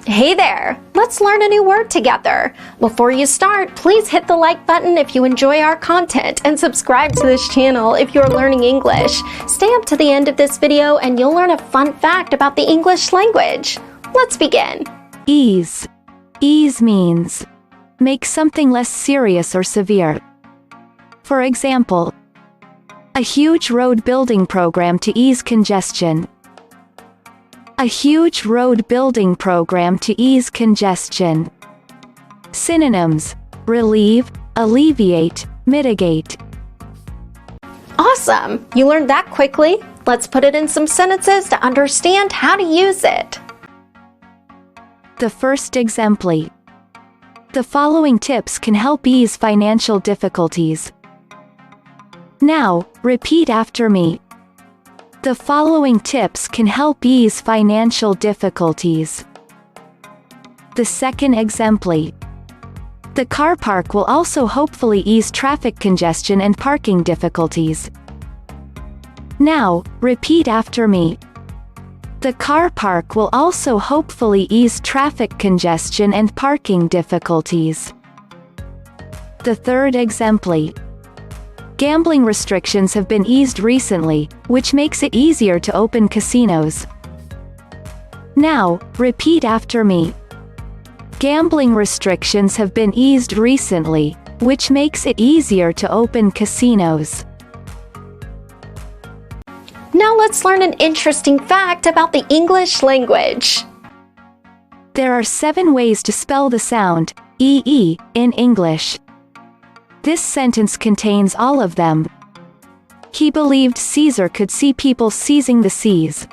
Hey there! Let's learn a new word together. Before you start, please hit the like button if you enjoy our content and subscribe to this channel if you're learning English. Stay up to the end of this video and you'll learn a fun fact about the English language. Let's begin. Ease. Ease means make something less serious or severe. For example, a huge road building program to ease congestion. A huge road building program to ease congestion. Synonyms: relieve, alleviate, mitigate. Awesome! You learned that quickly. Let's put it in some sentences to understand how to use it. The first exemplar. The following tips can help ease financial difficulties. Now, repeat after me. The following tips can help ease financial difficulties. The second exemplar. The car park will also hopefully ease traffic congestion and parking difficulties. Now, repeat after me. The car park will also hopefully ease traffic congestion and parking difficulties. The third exemplar. Gambling restrictions have been eased recently, which makes it easier to open casinos. Now, repeat after me. Gambling restrictions have been eased recently, which makes it easier to open casinos. Now let's learn an interesting fact about the English language. There are 7 ways to spell the sound EE in English. This sentence contains all of them. He believed Caesar could see people seizing the seas.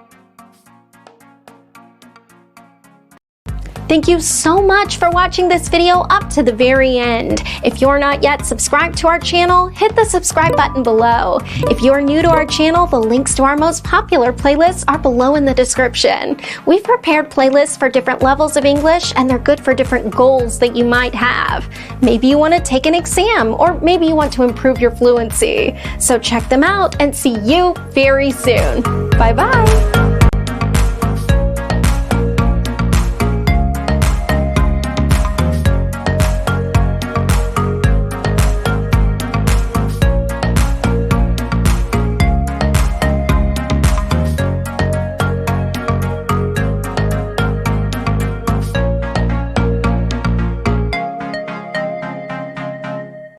Thank you so much for watching this video up to the very end. If you're not yet subscribed to our channel, hit the subscribe button below. If you're new to our channel, the links to our most popular playlists are below in the description. We've prepared playlists for different levels of English, and they're good for different goals that you might have. Maybe you want to take an exam, or maybe you want to improve your fluency. So check them out and see you very soon. Bye-bye.